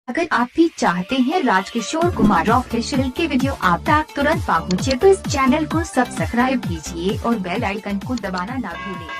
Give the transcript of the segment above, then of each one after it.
अगर आप भी चाहते हैं राजकिशोर कुमार ऑफिशियल की वीडियो आप तक तुरंत पहुंचे तो इस चैनल को सब्सक्राइब कीजिए और बेल आइकन को दबाना ना भूलें।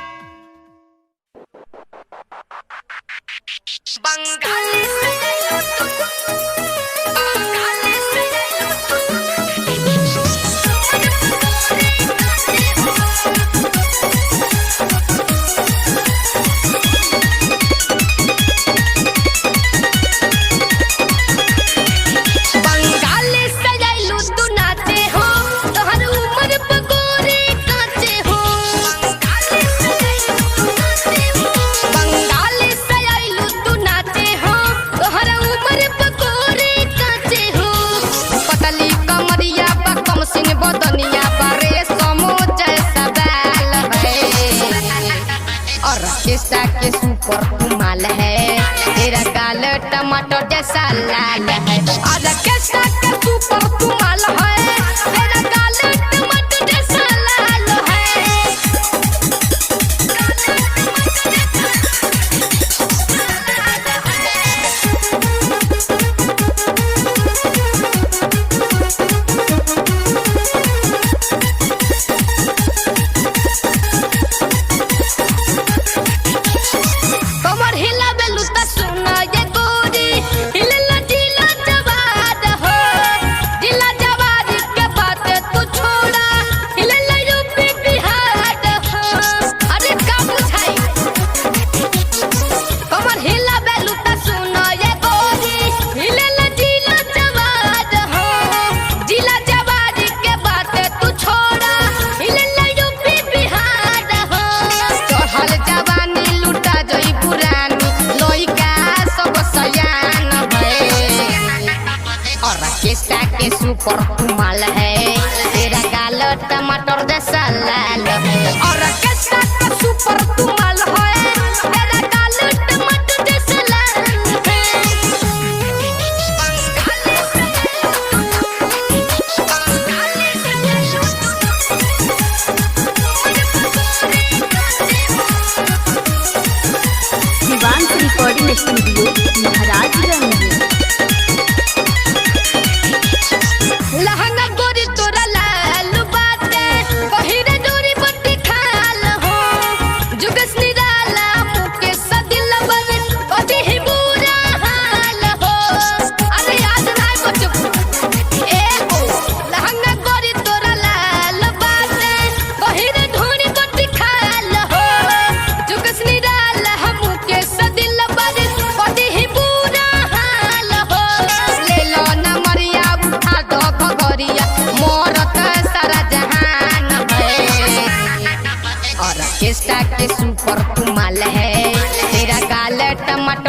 किस्सा के सुपर कमाल है, तेरा गाल टमाटर जैसा लाल है। और किस्सा के सुपर कमाल है, तेरा गाल टमाटर जैसा लाल है। किस्सा के सुपर कमाल है, तेरा गाल टमाटर जैसा लाल है। और किस्सा के सुपर कमाल है, तेरा गाल टमाटर जैसा लाल है। Shivansh recording studio Maharajganj. लहंगा गोरी तोरा लाल बाटे, पहिरे डोरी बट्टी खाल हो। जुगस निराला मुके सदिल बने, कभी ही बुरा हाल हो। अरे याद नहीं बच्चों ए हो। लहंगा गोरी तोरा लाल बाटे, पहिरे डोरी बट्टी खाल हो। जुगस निराला मुके सदिल बने, कभी ही बुरा हाल हो। ले लो ना मरिया उठा दो भगोरिया, मोरत सारा जहान है। और किस्सा के सुपर कमाल है, तेरा गाल टमाटर